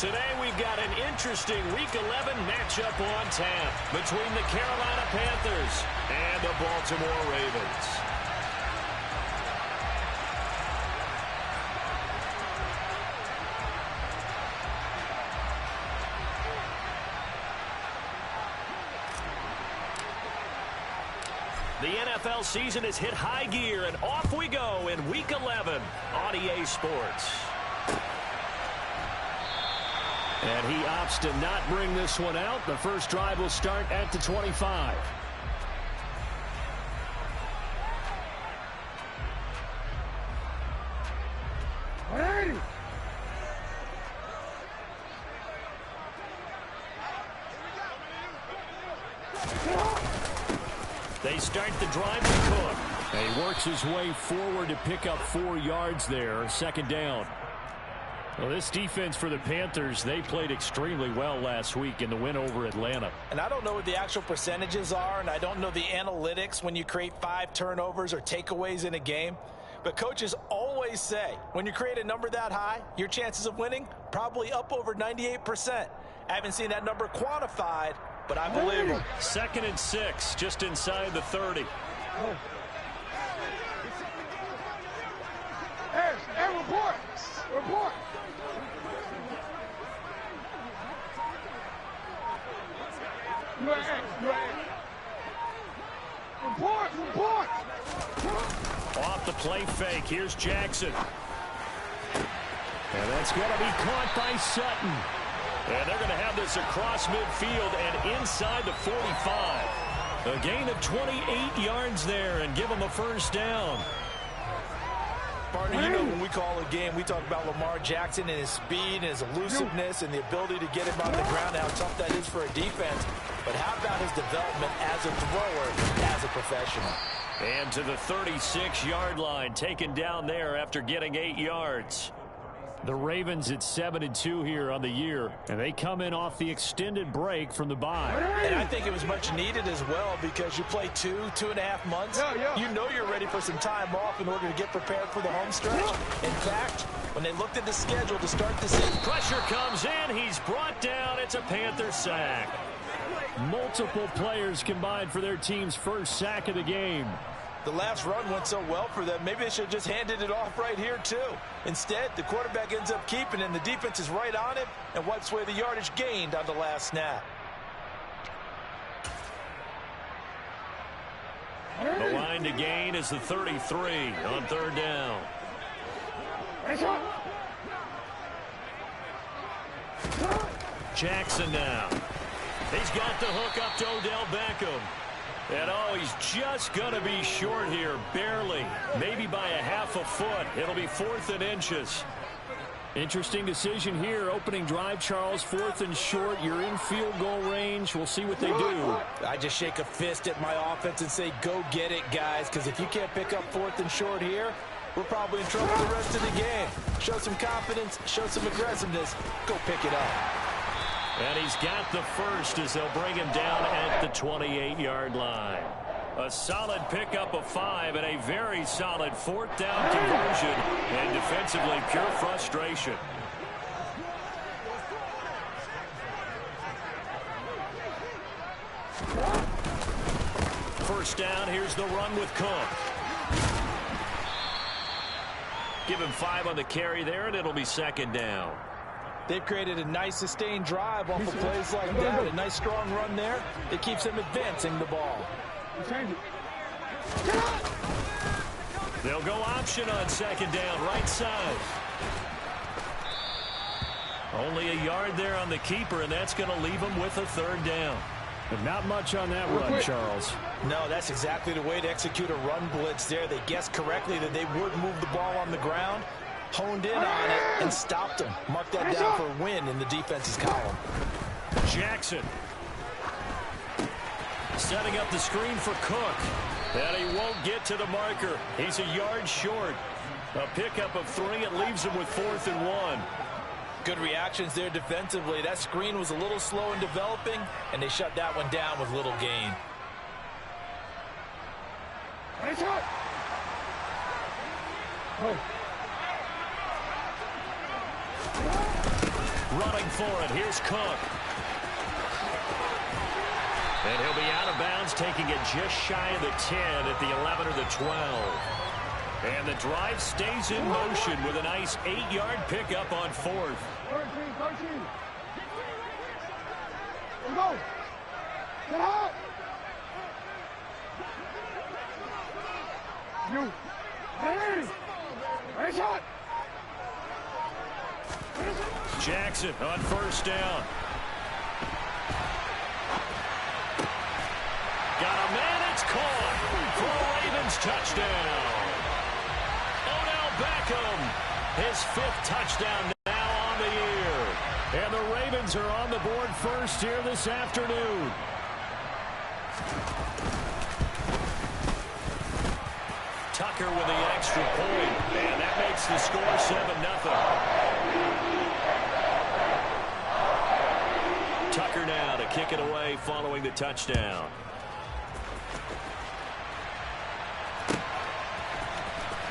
Today we've got an interesting Week 11 matchup on tap between the Carolina Panthers and the Baltimore Ravens. The NFL season has hit high gear, and off we go in Week 11 on EA Sports. And he opts to not bring this one out. The first drive will start at the 25. They start the drive with Cook. And he works his way forward to pick up 4 yards there. Second down. Well, this defense for the Panthers, they played extremely well last week in the win over Atlanta. And I don't know what the actual percentages are, and I don't know the analytics when you create 5 turnovers or takeaways in a game. But coaches always say, when you create a number that high, your chances of winning probably up over 98%. I haven't seen that number quantified, but I believe them. 2nd and 6, just inside the 30. Hey, report! Report! Report! Off the play fake, here's Jackson. And that's going to be caught by Sutton. And they're going to have this across midfield and inside the 45. A gain of 28 yards there and give them a first down. Partner, you know when we call a game, we talk about Lamar Jackson and his speed and his elusiveness and the ability to get him on the ground, how tough that is for a defense. But how about his development as a thrower, as a professional? And to the 36-yard line, taken down there after getting 8 yards. The Ravens at 7-2 here on the year, and they come in off the extended break from the bye. And I think it was much needed as well because you play 2.5 months. You know you're ready for some time off in order to get prepared for the home stretch. In fact, when they looked at the schedule to start the season, pressure comes in. He's brought down. It's a Panther sack. Multiple players combined for their team's first sack of the game. The last run went so well for them, maybe they should have just handed it off right here, too. Instead, the quarterback ends up keeping it, and the defense is right on him and wipes away the yardage gained on the last snap. The line to gain is the 33 on 3rd down. Jackson now. He's got the hook up to Odell Beckham. And oh, he's just going to be short here, barely, maybe by a half a foot. It'll be 4th and inches. Interesting decision here. Opening drive, Charles, 4th and short. You're in field goal range. We'll see what they do. I just shake a fist at my offense and say, go get it, guys, because if you can't pick up 4th and short here, we're probably in trouble the rest of the game. Show some confidence, show some aggressiveness, go pick it up. And he's got the first as they'll bring him down at the 28-yard line. A solid pickup of 5 and a very solid 4th down conversion. And defensively, pure frustration. First down, here's the run with Cook. Give him 5 on the carry there, and it'll be 2nd down. They've created a nice sustained drive off of plays like that. A nice strong run there. It keeps them advancing the ball. They'll go option on 2nd down, right side. Only a yard there on the keeper, and that's going to leave them with a 3rd down. But not much on that run, Charles. No, that's exactly the way to execute a run blitz there. They guessed correctly that they would move the ball on the ground, honed in on it, and stopped them. Mark that down for a win in the defense's column. Jackson setting up the screen for Cook. And he won't get to the marker. He's a yard short. A pickup of 3. It leaves him with 4th and 1. Good reactions there defensively. That screen was a little slow in developing, and they shut that one down with little gain. Running for it. Here's Cook. And he'll be out of bounds, taking it just shy of the 10 at the 11 or the 12. And the drive stays in motion with a nice 8-yard pickup on 4th. 13. Let's go. Get out. You. Hey. Hey, shot. Jackson on first down. Got a man, it's caught for a Ravens touchdown. Odell Beckham, his 5th touchdown now on the year. And the Ravens are on the board first here this afternoon. Tucker with the extra point, and that makes the score 7-0. Tucker now to kick it away following the touchdown.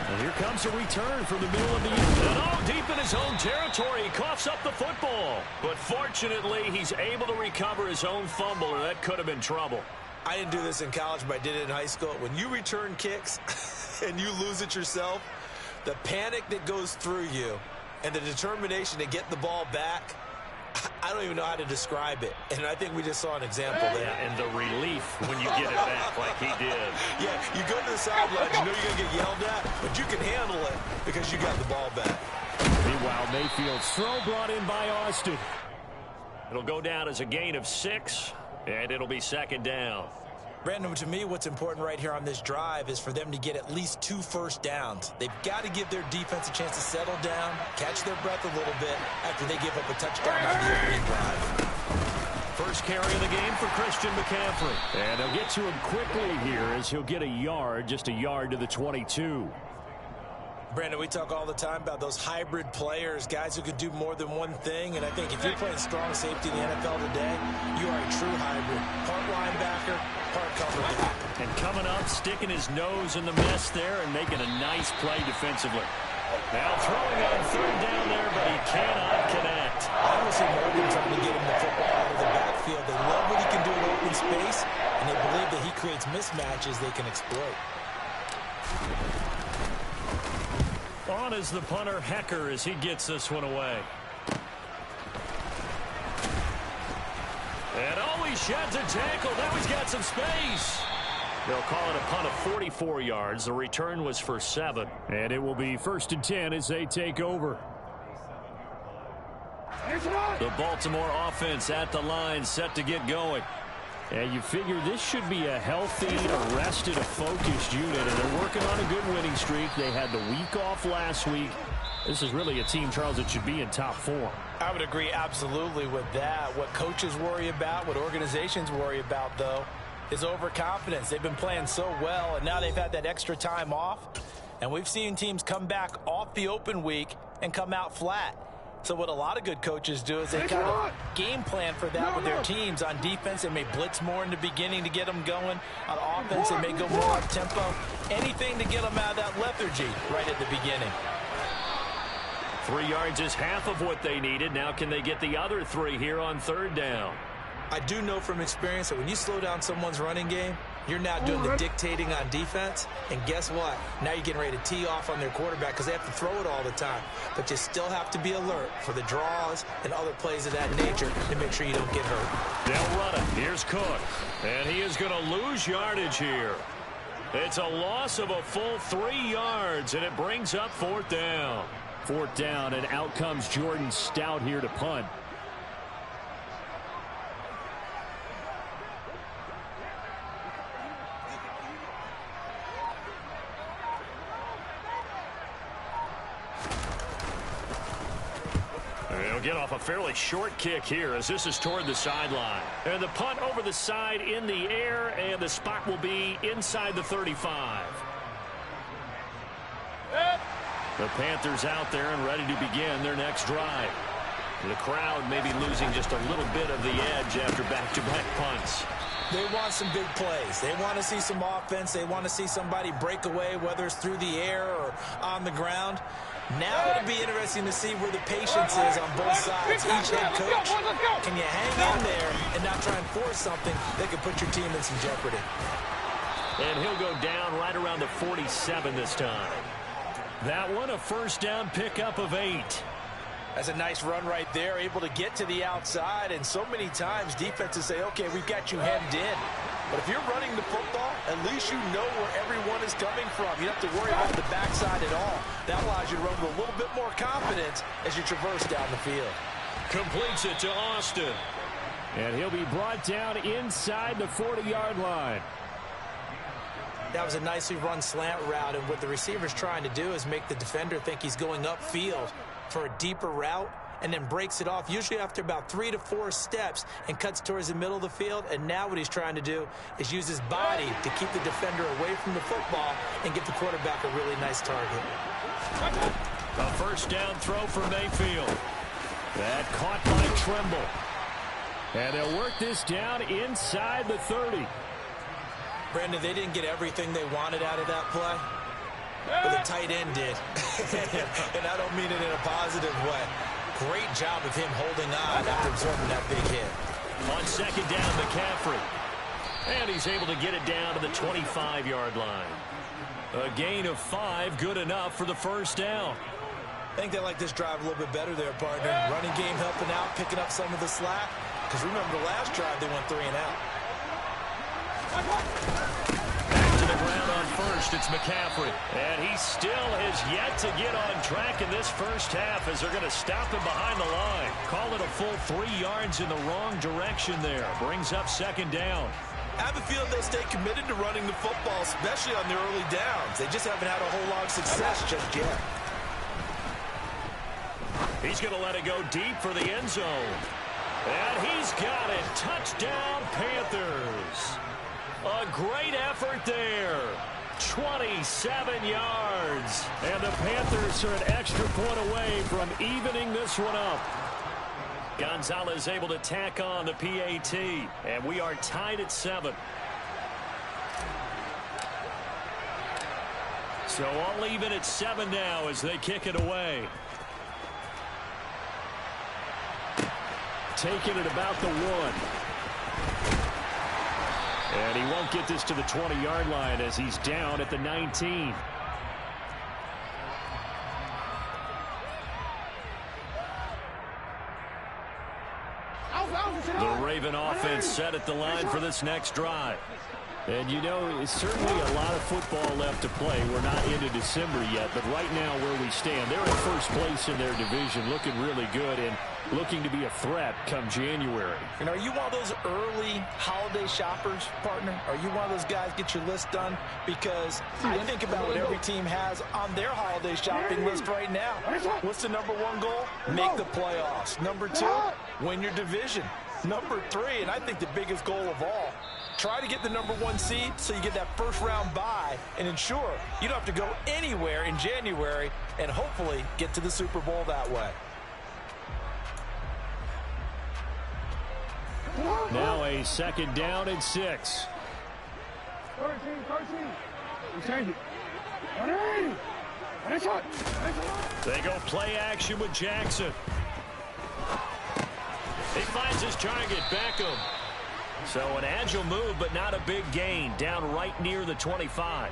And here comes a return from the middle of the end. And all deep in his own territory, he coughs up the football. But fortunately, he's able to recover his own fumble, or that could have been trouble. I didn't do this in college, but I did it in high school. When you return kicks and you lose it yourself, the panic that goes through you and the determination to get the ball back, I don't even know how to describe it. And I think we just saw an example there. Yeah, and the relief when you get it back like he did. Yeah, you go to the sidelines, you know you're going to get yelled at, but you can handle it because you got the ball back. Meanwhile, Mayfield's throw brought in by Austin. It'll go down as a gain of 6, and it'll be 2nd down. Brandon, to me, what's important right here on this drive is for them to get at least 2 first downs. They've got to give their defense a chance to settle down, catch their breath a little bit after they give up a touchdown on the opening drive. First carry of the game for Christian McCaffrey. And they'll get to him quickly here as he'll get a yard, just a yard to the 22. Brandon, we talk all the time about those hybrid players, guys who could do more than one thing. And I think if you're playing strong safety in the NFL today, you are a true hybrid. Part linebacker, part cover back. And coming up, sticking his nose in the mess there and making a nice play defensively. Now throwing on 3rd down there, but he cannot connect. I don't see Morgan trying to get him the football out of the backfield. They love what he can do in open space, and they believe that he creates mismatches they can exploit. On is the punter, Hecker, as he gets this one away. And he sheds a tackle. Now he's got some space. They'll call it a punt of 44 yards. The return was for 7. And it will be 1st and 10 as they take over. The Baltimore offense at the line, set to get going. And you figure this should be a healthy, a rested, a focused unit. And they're working on a good winning streak. They had the week off last week. This is really a team, Charles, that should be in top 4. I would agree absolutely with that. What coaches worry about, what organizations worry about, though, is overconfidence. They've been playing so well, and now they've had that extra time off. And we've seen teams come back off the open week and come out flat. So what a lot of good coaches do is they kind of game plan for that with their teams. On defense, they may blitz more in the beginning to get them going. On offense, they may go more up tempo. Anything to get them out of that lethargy right at the beginning. 3 yards is half of what they needed. Now can they get the other 3 here on 3rd down? I do know from experience that when you slow down someone's running game, you're now doing the dictating on defense. And guess what? Now you're getting ready to tee off on their quarterback because they have to throw it all the time. But you still have to be alert for the draws and other plays of that nature to make sure you don't get hurt. They'll run it. Here's Cook. And he is going to lose yardage here. It's a loss of a full 3 yards, and it brings up 4th down. 4th down, and out comes Jordan Stout here to punt. They'll get off a fairly short kick here as this is toward the sideline. And the punt over the side in the air, and the spot will be inside the 35. The Panthers out there and ready to begin their next drive. The crowd may be losing just a little bit of the edge after back-to-back punts. They want some big plays. They want to see some offense. They want to see somebody break away, whether it's through the air or on the ground. Now it'll be interesting to see where the patience is on both sides. Each head coach, can you hang in there and not try and force something that could put your team in some jeopardy? And he'll go down right around the 47 this time. That one, a first down pickup of 8. That's a nice run right there, able to get to the outside. And so many times defenses say, okay, we've got you hemmed in. But if you're running the football, at least you know where everyone is coming from. You don't have to worry about the backside at all. That allows you to run with a little bit more confidence as you traverse down the field. Completes it to Austin. And he'll be brought down inside the 40-yard line. That was a nicely run slant route, and what the receiver's trying to do is make the defender think he's going upfield for a deeper route, and then breaks it off, usually after about 3 to 4 steps, and cuts towards the middle of the field. And now what he's trying to do is use his body to keep the defender away from the football and give the quarterback a really nice target. A first down throw for Mayfield. That caught by Trimble. And they'll work this down inside the 30. Brandon, they didn't get everything they wanted out of that play, but the tight end did. And I don't mean it in a positive way. Great job of him holding on after absorbing that big hit. On second down, McCaffrey. And he's able to get it down to the 25-yard line. A gain of 5, good enough for the first down. I think they like this drive a little bit better there, partner. Running game helping out, picking up some of the slack. Because remember, the last drive they went 3 and out. Back to the ground on first, it's McCaffrey. And he still has yet to get on track in this first half as they're going to stop him behind the line. Call it a full 3 yards in the wrong direction there. Brings up second down. I have a feeling they'll stay committed to running the football, especially on their early downs. They just haven't had a whole lot of success just yet. He's going to let it go deep for the end zone. And he's got it. Touchdown, Panthers. A great effort there. 27 yards. And the Panthers are an extra point away from evening this one up. Gonzalez able to tack on the PAT. And we are tied at 7. So all even at 7 now as they kick it away. Taking it about the 1. And he won't get this to the 20-yard line as he's down at the 19. The Raven offense set at the line for this next drive. And, you know, it's certainly a lot of football left to play. We're not into December yet, but right now where we stand, they're in first place in their division, looking really good and looking to be a threat come January. And are you one of those early holiday shoppers, partner? Are you one of those guys get your list done? Because I think about what every team has on their holiday shopping list right now. What's the number 1 goal? Make the playoffs. Number 2, win your division. Number 3, and I think the biggest goal of all, try to get the number 1 seed so you get that first round bye and ensure you don't have to go anywhere in January and hopefully get to the Super Bowl that way. Now a second down and 6. 13. You change it. 180. And shot. They go play action with Jackson. He finds his target, Beckham. So an agile move, but not a big gain. Down right near the 25.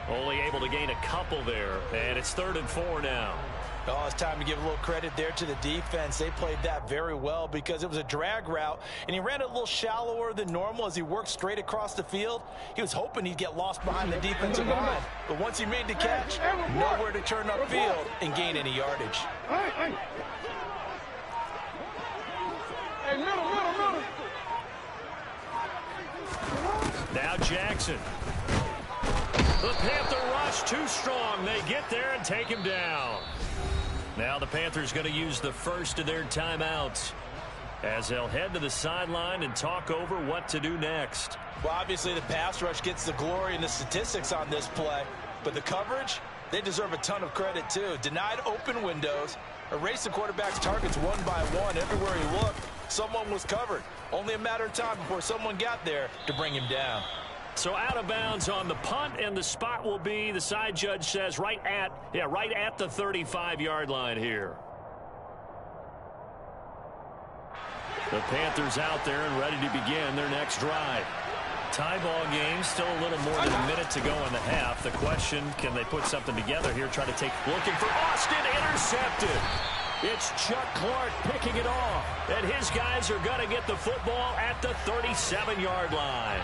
Only able to gain a couple there. And it's 3rd and 4 now. Oh, it's time to give a little credit there to the defense. They played that very well because it was a drag route, and he ran it a little shallower than normal as he worked straight across the field. He was hoping he'd get lost behind the defensive line, but once he made the catch, nowhere to turn upfield and gain any yardage. Hey, middle. Now Jackson. The Panther rush too strong. They get there and take him down. Now the Panthers going to use the first of their timeouts as they'll head to the sideline and talk over what to do next. Well, obviously the pass rush gets the glory and the statistics on this play, but the coverage, they deserve a ton of credit too. Denied open windows, erased the quarterback's targets one by one. Everywhere he looked, someone was covered. Only a matter of time before someone got there to bring him down. So out of bounds on the punt, and the spot will be, the side judge says, right at the 35-yard line here. The Panthers out there and ready to begin their next drive. Tie ball game, still a little more than a minute to go in the half. The question, can they put something together here? Try to take, looking for Austin, intercepted. It's Chuck Clark picking it off, and his guys are going to get the football at the 37-yard line.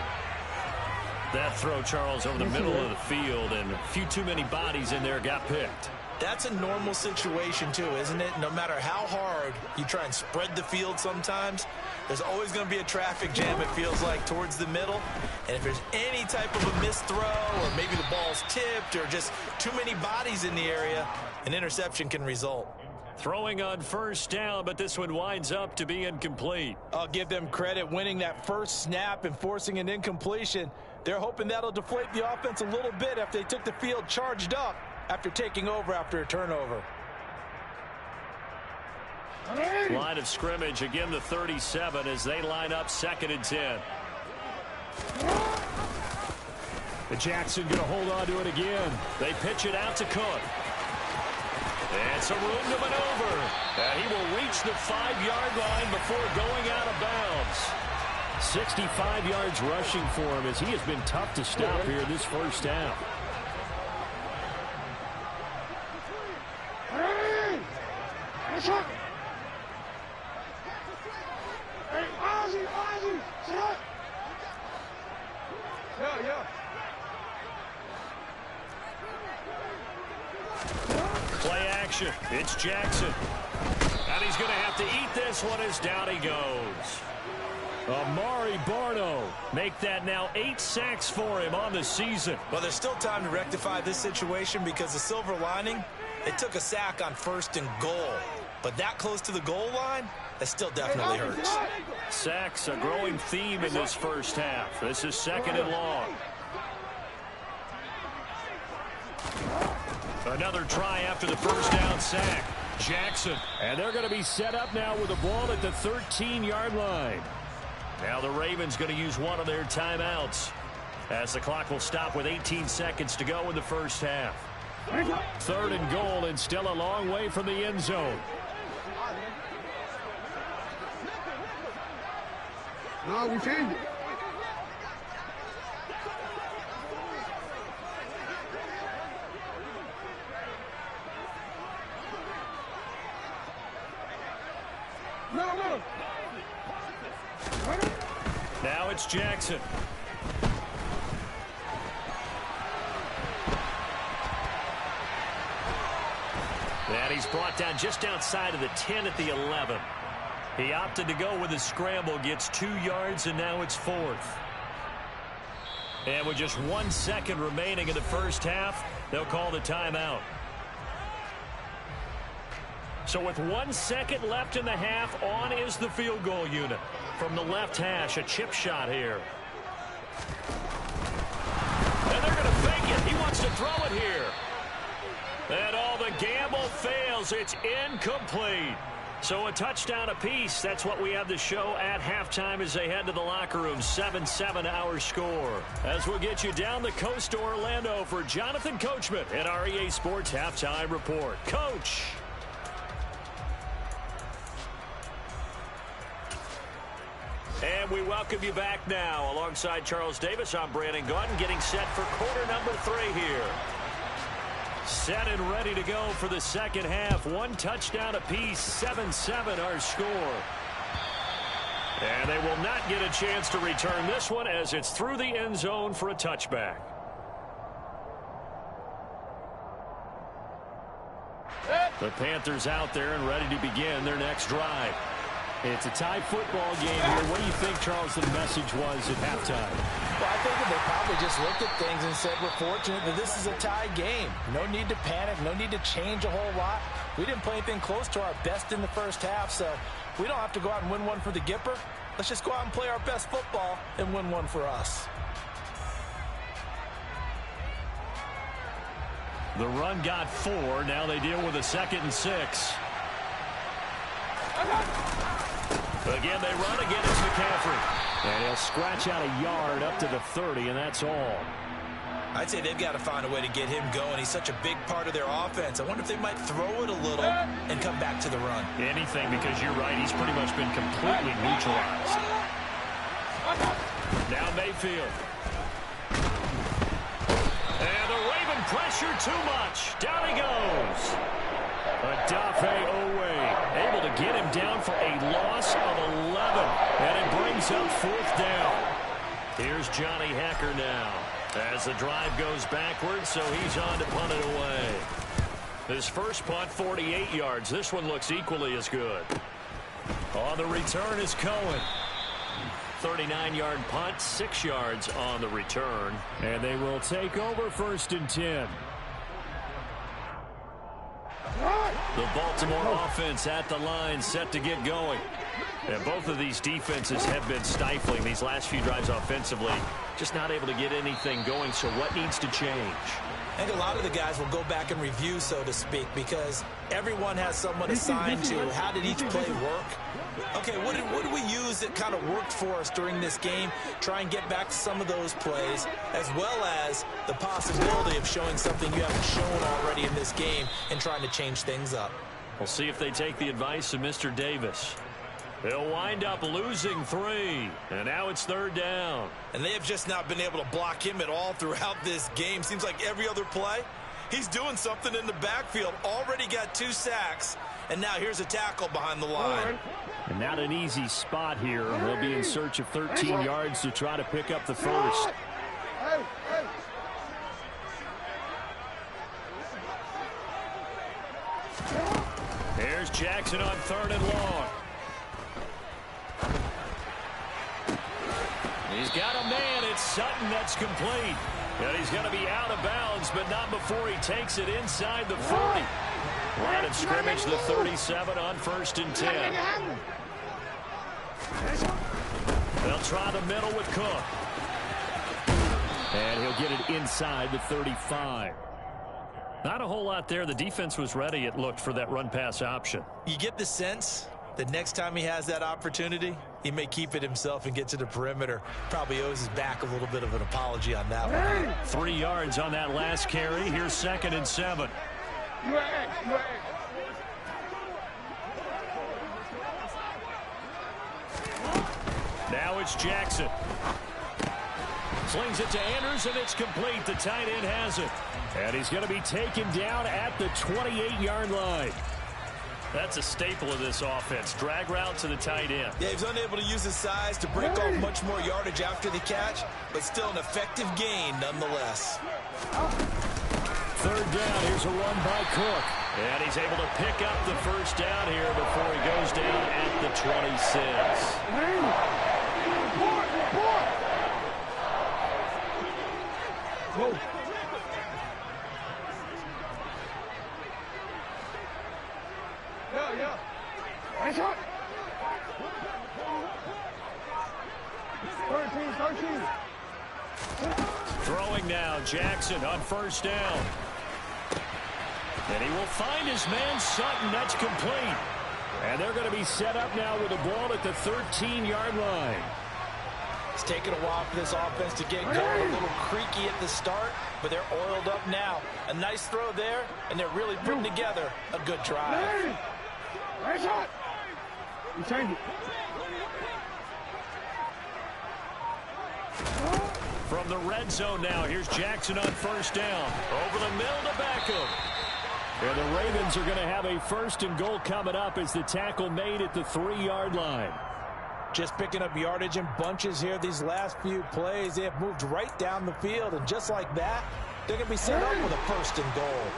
That throw, Charles, over the middle of the field, and a few too many bodies in there got picked. That's a normal situation, too, isn't it? No matter how hard you try and spread the field sometimes, there's always going to be a traffic jam, it feels like, towards the middle. And if there's any type of a missed throw, or maybe the ball's tipped, or just too many bodies in the area, an interception can result. Throwing on first down, but this one winds up to be incomplete. I'll give them credit winning that first snap and forcing an incompletion. They're hoping that'll deflate the offense a little bit after they took the field charged up after taking over after a turnover. Line of scrimmage, again the 37 as they line up 2nd and 10. The Jackson going to hold on to it again. They pitch it out to Cook. And some room to maneuver. And he will reach the 5-yard line before going out of bounds. 65 yards rushing for him as he has been tough to stop here this first half. Play action. It's Jackson. And he's going to have to eat this one as down he goes. Amari Barno make that now 8 sacks for him on the season. Well, there's still time to rectify this situation because the silver lining, they took a sack on 1st and goal. But that close to the goal line, that still definitely hurts. Sacks, a growing theme in this first half. This is 2nd and long. Another try after the first down sack. Jackson. And they're going to be set up now with the ball at the 13-yard line. Now the Ravens going to use one of their timeouts as the clock will stop with 18 seconds to go in the first half. 3rd and goal and still a long way from the end zone. No, we changed it. No. Now it's Jackson. And he's brought down just outside of the 10 at the 11. He opted to go with a scramble, gets 2 yards, and now it's 4th. And with just 1 second remaining in the first half, they'll call the timeout. So with 1 second left in the half, on is the field goal unit. From the left hash, a chip shot here. And they're going to fake it. He wants to throw it here. And all the gamble fails. It's incomplete. So a touchdown apiece. That's what we have to show at halftime as they head to the locker room. 7-7 our score. As we'll get you down the coast to Orlando for Jonathan Coachman at our EA Sports Halftime Report. Coach. And we welcome you back now. Alongside Charles Davis, I'm Brandon Gaudin, getting set for quarter number 3 here. Set and ready to go for the second half. 1 touchdown apiece, 7-7 our score. And they will not get a chance to return this one as it's through the end zone for a touchback. The Panthers out there and ready to begin their next drive. It's a tie football game here. What do you think, Charles, the message was at halftime? Well, I think they probably just looked at things and said, we're fortunate that this is a tie game. No need to panic. No need to change a whole lot. We didn't play anything close to our best in the first half, so we don't have to go out and win one for the Gipper. Let's just go out and play our best football and win one for us. The run got 4. Now they deal with a 2nd and 6. Again, they run. Again, it's McCaffrey. And he'll scratch out a yard up to the 30, and that's all. I'd say they've got to find a way to get him going. He's such a big part of their offense. I wonder if they might throw it a little and come back to the run. Anything, because you're right. He's pretty much been completely neutralized. Now Mayfield. And the Raven pressure too much. Down he goes. Odafe Owe able to get him down for a loss of 11. And it brings up 4th down. Here's Johnny Hacker now. As the drive goes backwards, so he's on to punt it away. His first punt, 48 yards. This one looks equally as good. On the return is Cohen. 39-yard punt, 6 yards on the return. And they will take over 1st and 10. The Baltimore offense at the line, set to get going. And both of these defenses have been stifling these last few drives offensively. Just not able to get anything going, so what needs to change? I think a lot of the guys will go back and review, so to speak, because everyone has someone assigned to how did each play work. Okay, what did we use that kind of worked for us during this game? Try and get back to some of those plays, as well as the possibility of showing something you haven't shown already in this game and trying to change things up. We'll see if they take the advice of Mr. Davis. They'll wind up losing 3, and now it's 3rd down. And they have just not been able to block him at all throughout this game. Seems like every other play, he's doing something in the backfield. Already got 2 sacks, and now here's a tackle behind the line. And not an easy spot here. They'll be in search of 13 yards to try to pick up the first. Here's Jackson on 3rd and long. He's got a man. It's Sutton that's complete. And he's going to be out of bounds, but not before he takes it inside the 40. Line of scrimmage, the 37 on 1st and 10. They'll try the middle with Cook. And he'll get it inside the 35. Not a whole lot there. The defense was ready, it looked, for that run-pass option. You get the sense that next time he has that opportunity, he may keep it himself and get to the perimeter. Probably owes his back a little bit of an apology on that one. 3 yards on that last carry. Here's 2nd and 7. Now it's Jackson. Slings it to Anders, and it's complete. The tight end has it. And he's going to be taken down at the 28-yard line. That's a staple of this offense. Drag route to the tight end. Yeah, he's unable to use his size to break off much more yardage after the catch, but still an effective gain nonetheless. 3rd down. Here's a run by Cook. And he's able to pick up the 1st down here before he goes down at the 26. Throwing now, Jackson on 1st down. And he will find his man Sutton. That's complete. And they're going to be set up now with the ball at the 13-yard line. It's taken a while for this offense to get going. A little creaky at the start, but they're oiled up now. A nice throw there, and they're really putting together a good drive. From the red zone now, here's Jackson on 1st down. Over the middle to Beckham. And the Ravens are going to have a 1st and goal coming up as the tackle made at the 3-yard line. Just picking up yardage in bunches here these last few plays. They have moved right down the field, and just like that, they're going to be set up with a 1st and goal.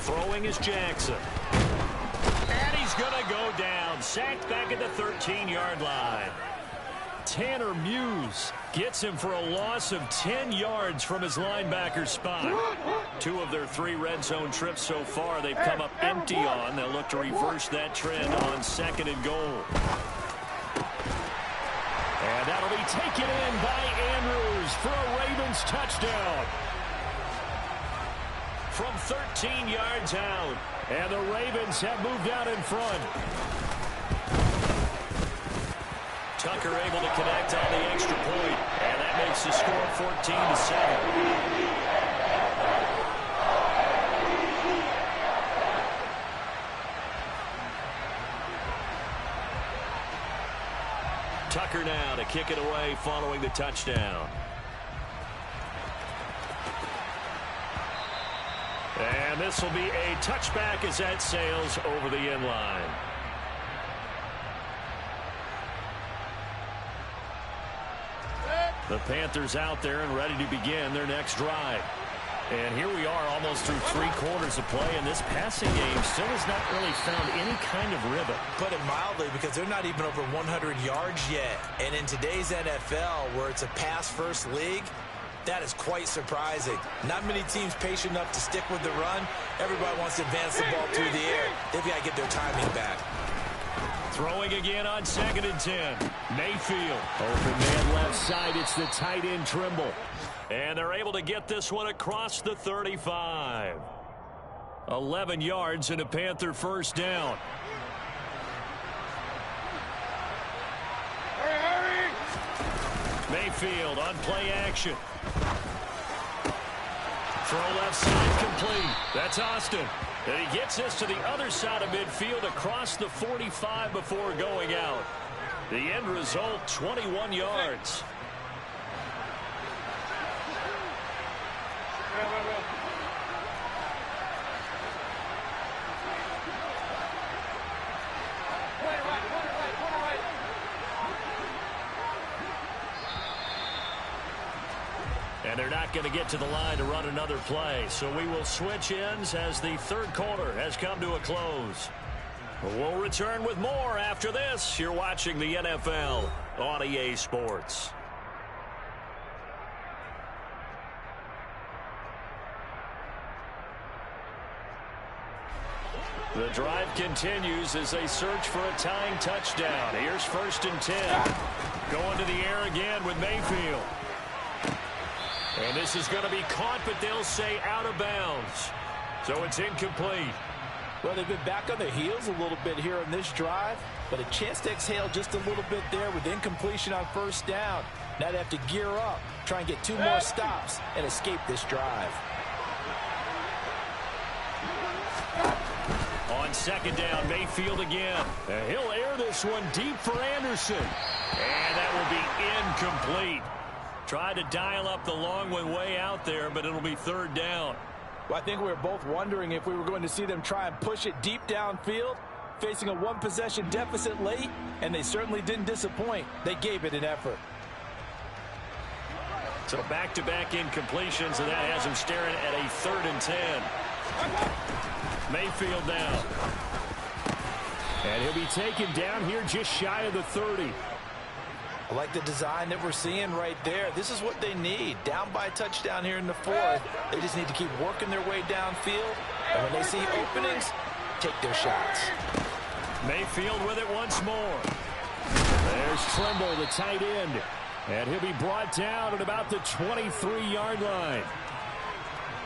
Throwing is Jackson. And he's going to go down. Sacked back at the 13-yard line. Tanner Muse gets him for a loss of 10 yards from his linebacker spot. 2 of their 3 red zone trips so far they've come up empty on. They'll look to reverse that trend on 2nd and goal. And that'll be taken in by Andrews for a Ravens touchdown. From 13 yards out. And the Ravens have moved out in front. Tucker able to connect on the extra point. And that makes the score 14-7. Tucker now to kick it away following the touchdown. And this will be a touchback as that sails over the end line. The Panthers out there and ready to begin their next drive. And here we are almost through 3 quarters of play, and this passing game still has not really found any kind of rhythm. Put it mildly, because they're not even over 100 yards yet. And in today's NFL, where it's a pass-first league, that is quite surprising. Not many teams patient enough to stick with the run. Everybody wants to advance the ball through the air. They've got to get their timing back. Throwing again on 2nd and 10. Mayfield. Open man left side. It's the tight end Trimble. And they're able to get this one across the 35. 11 yards and a Panther first down. Mayfield on play action. Throw left side complete. That's Austin. And he gets this to the other side of midfield across the 45 before going out. The end result, 21 yards. And they're not going to get to the line to run another play. So we will switch ends as the 3rd quarter has come to a close. We'll return with more after this. You're watching the NFL on EA Sports. The drive continues as they search for a tying touchdown. Here's 1st and 10. Going to the air again with Mayfield. And this is going to be caught, but they'll say out of bounds. So it's incomplete. Well, they've been back on their heels a little bit here on this drive, but a chance to exhale just a little bit there with incompletion on 1st down. Now they have to gear up, try and get 2 more stops, and escape this drive. On 2nd down, Mayfield again. And he'll air this one deep for Anderson. And that will be incomplete. Tried to dial up the long one way out there, but it'll be 3rd down. Well, I think we were both wondering if we were going to see them try and push it deep downfield, facing a 1-possession deficit late, and they certainly didn't disappoint. They gave it an effort. So back-to-back incompletions, and that has them staring at a 3rd and 10. Mayfield down. And he'll be taken down here just shy of the 30. I like the design that we're seeing right there. This is what they need. Down by a touchdown here in the 4th. They just need to keep working their way downfield. And when they see openings, take their shots. Mayfield with it once more. There's Trimble, the tight end. And he'll be brought down at about the 23-yard line.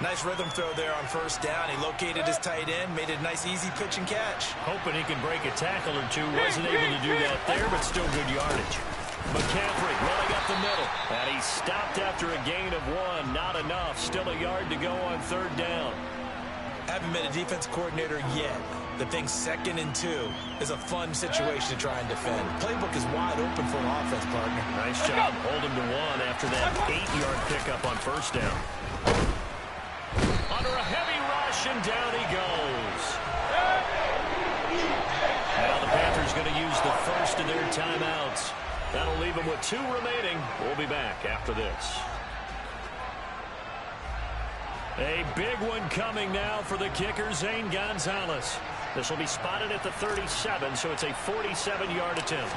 Nice rhythm throw there on 1st down. He located his tight end, made it a nice easy pitch and catch. Hoping he can break a tackle or two. Wasn't able to do that there, but still good yardage. McCaffrey running up the middle. And he stopped after a gain of 1. Not enough. Still a yard to go on 3rd down. Haven't been a defense coordinator yet. The thing 2nd and 2 is a fun situation to try and defend. Playbook is wide open for an offense, partner. Nice job. Hold him to 1 after that 8-yard pickup on 1st down. Under a heavy rush, and down he goes. Now the Panthers going to use the first of their timeouts. That'll leave them with 2 remaining. We'll be back after this. A big one coming now for the kicker, Zane Gonzalez. This will be spotted at the 37, so it's a 47-yard attempt.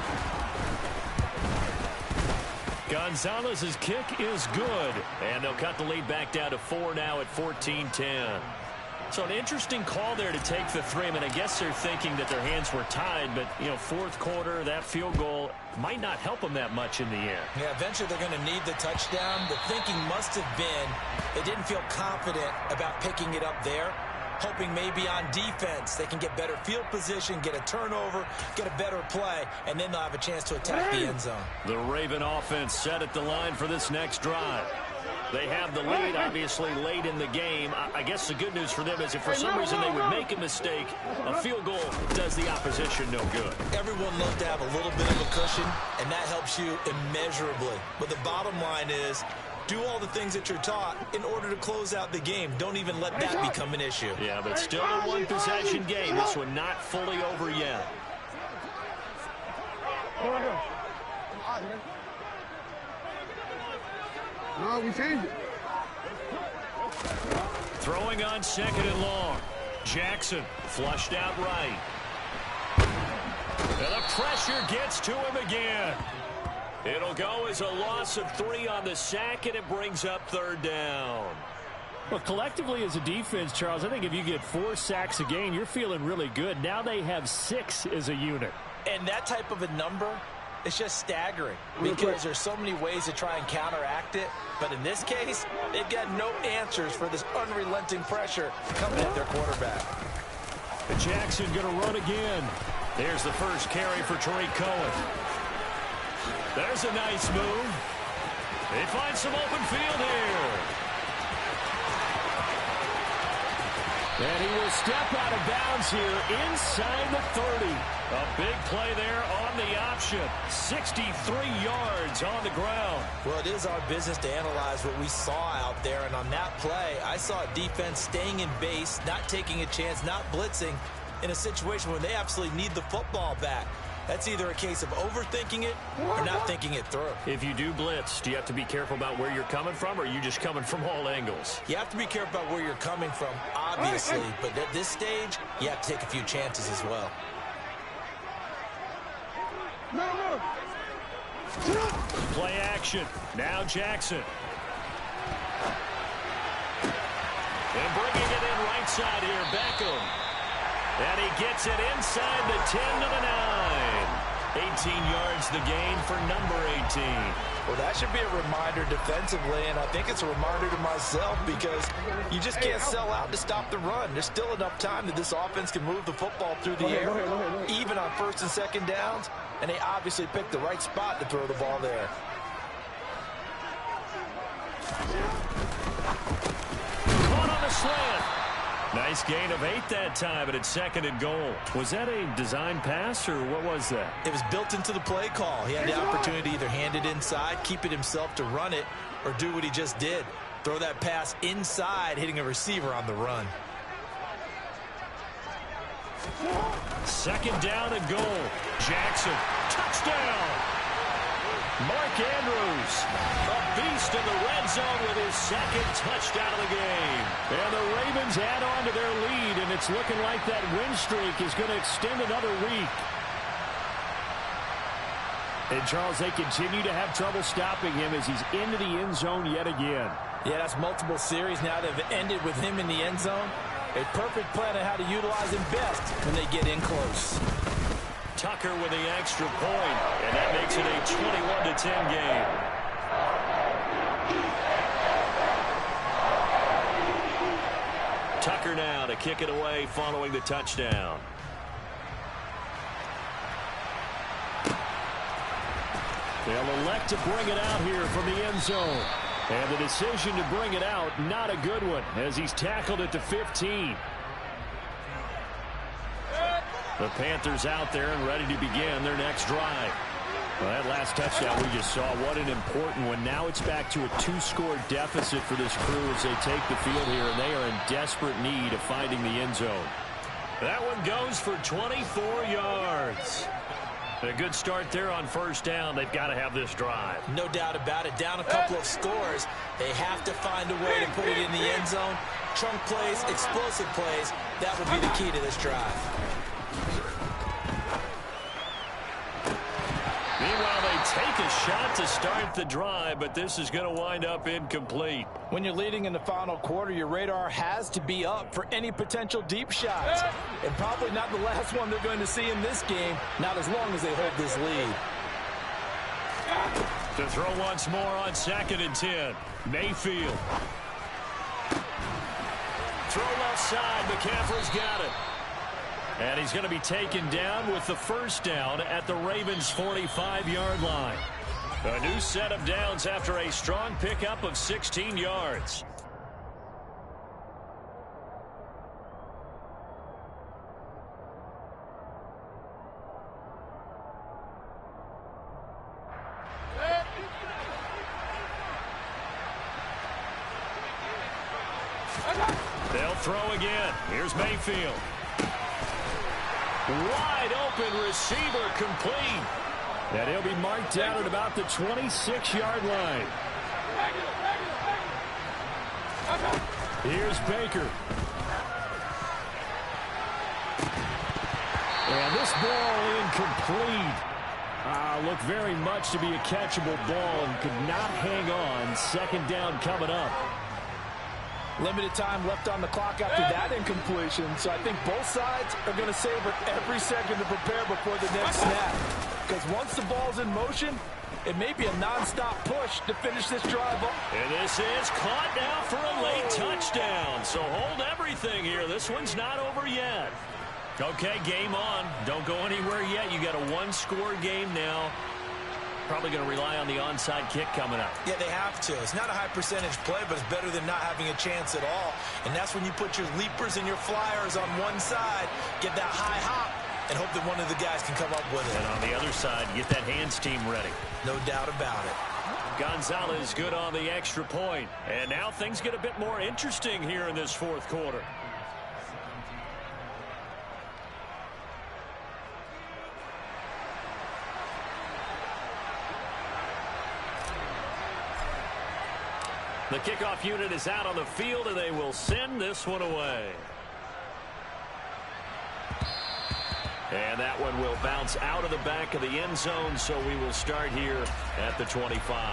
Gonzalez's kick is good, and they'll cut the lead back down to 4 now at 14-10. So an interesting call there to take the 3. I mean, I guess they're thinking that their hands were tied, but, you know, fourth quarter, that field goal might not help them that much in the end. Yeah, eventually they're going to need the touchdown. The thinking must have been they didn't feel confident about picking it up there, hoping maybe on defense they can get better field position, get a turnover, get a better play, and then they'll have a chance to attack the end zone. The Raven offense set at the line for this next drive. They have the lead, obviously, late in the game. I guess the good news for them is if for some reason they would make a mistake, a field goal does the opposition no good. Everyone loves to have a little bit of a cushion, and that helps you immeasurably. But the bottom line is, do all the things that you're taught in order to close out the game. Don't even let that become an issue. Yeah, but still a one-possession game. This one not fully over yet. No, we changed it. Throwing on 2nd and long. Jackson flushed out right. And the pressure gets to him again. It'll go as a loss of 3 on the sack, and it brings up 3rd down. Well, collectively as a defense, Charles, I think if you get 4 sacks a game, you're feeling really good. Now they have 6 as a unit. And that type of a number, it's just staggering because there's so many ways to try and counteract it. But in this case, they've got no answers for this unrelenting pressure coming at their quarterback. Jackson going to run again. There's the first carry for Tariq Cohen. There's a nice move. They find some open field here. And he will step out of bounds here inside the 30. A big play there on the option. 63 yards on the ground. Well, it is our business to analyze what we saw out there. And on that play, I saw a defense staying in base, not taking a chance, not blitzing in a situation where they absolutely need the football back. That's either a case of overthinking it or not thinking it through. If you do blitz, do you have to be careful about where you're coming from, or are you just coming from all angles? You have to be careful about where you're coming from, obviously. But at this stage, you have to take a few chances as well. Play action. Now Jackson. And bringing it in right side here, Beckham. And he gets it inside the 10 to the 9. 18 yards the gain for number 18. Well, that should be a reminder defensively, and I think it's a reminder to myself because you just can't sell out to stop the run. There's still enough time that this offense can move the football through the air, even on 1st and 2nd downs, and they obviously picked the right spot to throw the ball there. Caught on the slant. Nice gain of 8 that time, but it's 2nd and goal. Was that a design pass, or what was that? It was built into the play call. He had the opportunity to either hand it inside, keep it himself to run it, or do what he just did. Throw that pass inside, hitting a receiver on the run. 2nd down and goal. Jackson, touchdown. Mark Andrews, a beast in the red zone with his 2nd touchdown of the game. And the Ravens add on to their lead, and it's looking like that win streak is going to extend another week. And, Charles, they continue to have trouble stopping him as he's into the end zone yet again. Yeah, that's multiple series now that have ended with him in the end zone. A perfect plan on how to utilize him best when they get in close. Tucker with the extra point, and that makes it a 21-10 game. Tucker now to kick it away following the touchdown. They'll elect to bring it out here from the end zone. And the decision to bring it out, not a good one, as he's tackled at the 15. The Panthers out there and ready to begin their next drive. Well, that last touchdown we just saw, what an important one. Now it's back to a 2-score deficit for this crew as they take the field here, and they are in desperate need of finding the end zone. That one goes for 24 yards. A good start there on 1st down. They've got to have this drive. No doubt about it. Down a couple of scores. They have to find a way to put it in the end zone. Chunk plays, explosive plays. That would be the key to this drive. Meanwhile, they take a shot to start the drive, but this is going to wind up incomplete. When you're leading in the final quarter, your radar has to be up for any potential deep shots. And probably not the last one they're going to see in this game, not as long as they hold this lead. To throw once more on 2nd and 10. Mayfield. Throw left side. McCaffrey's got it. And he's going to be taken down with the first down at the Ravens' 45-yard line. A new set of downs after a strong pickup of 16 yards. They'll throw again. Here's Mayfield. Wide open receiver complete. And he'll be marked down at about the 26-yard line. Here's Baker. And this ball incomplete. Looked very much to be a catchable ball and could not hang on. 2nd down coming up. Limited time left on the clock after that incompletion, so I think both sides are going to savor every second to prepare before the next snap. Because once the ball's in motion, it may be a nonstop push to finish this drive up. And this is caught now for a late touchdown. So hold everything here. This one's not over yet. Okay, game on. Don't go anywhere yet. You got a one-score game now. Probably going to rely on the onside kick coming up. Yeah, they have to. It's not a high percentage play, but it's better than not having a chance at all. And that's when you put your leapers and your flyers on one side, get that high hop, and hope that one of the guys can come up with it. And on the other side, get that hands team ready. No doubt about it. Gonzalez good on the extra point. And now things get a bit more interesting here in this 4th quarter. The kickoff unit is out on the field, and they will send this one away. And that one will bounce out of the back of the end zone, so we will start here at the 25.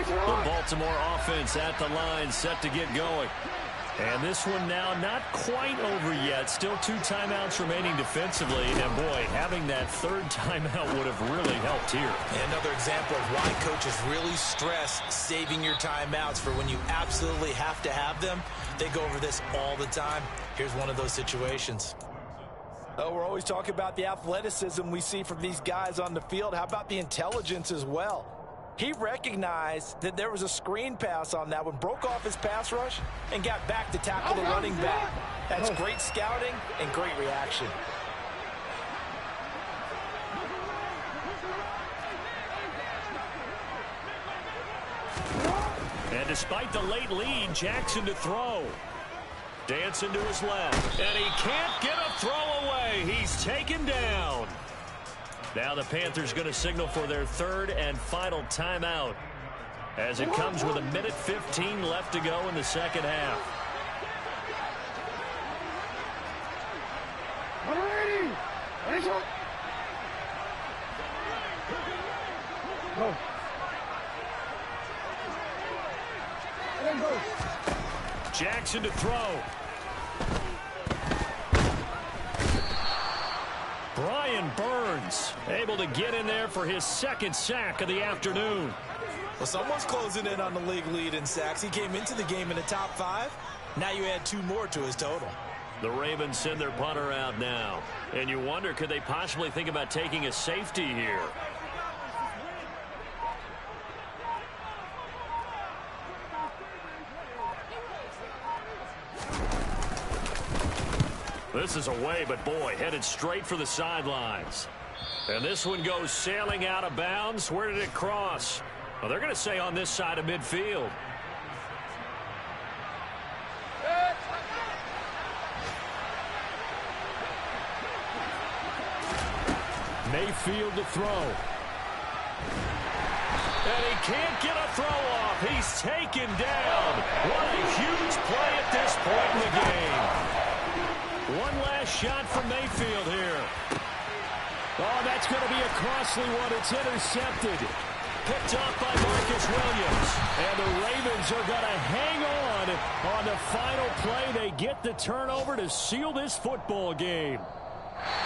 The Baltimore offense at the line, set to get going. And this one now not quite over yet. Still 2 timeouts remaining defensively. And, boy, having that 3rd timeout would have really helped here. And another example of why coaches really stress saving your timeouts for when you absolutely have to have them. They go over this all the time. Here's one of those situations. Oh, we're always talking about the athleticism we see from these guys on the field. How about the intelligence as well? He recognized that there was a screen pass on that one, broke off his pass rush, and got back to tackle the running back. That's great scouting and great reaction. And despite the late lead, Jackson to throw. Dancing to his left. And he can't get a throw away. He's taken down. Now the Panthers going to signal for their 3rd and final timeout as it comes with 1:15 left to go in the 2nd half. Jackson to throw. Brian Burns able to get in there for his 2nd sack of the afternoon. Well, someone's closing in on the league lead in sacks. He came into the game in the top 5. Now you add 2 more to his total. The Ravens send their punter out now. And you wonder, could they possibly think about taking a safety here? This is away, but boy, headed straight for the sidelines. And this one goes sailing out of bounds. Where did it cross? Well, they're going to say on this side of midfield. Mayfield to throw. And he can't get a throw off. He's taken down. What a huge play at this point in the game. One last shot from Mayfield here. Oh, that's going to be a costly one. It's intercepted. Picked up by Marcus Williams. And the Ravens are going to hang on the final play. They get the turnover to seal this football game.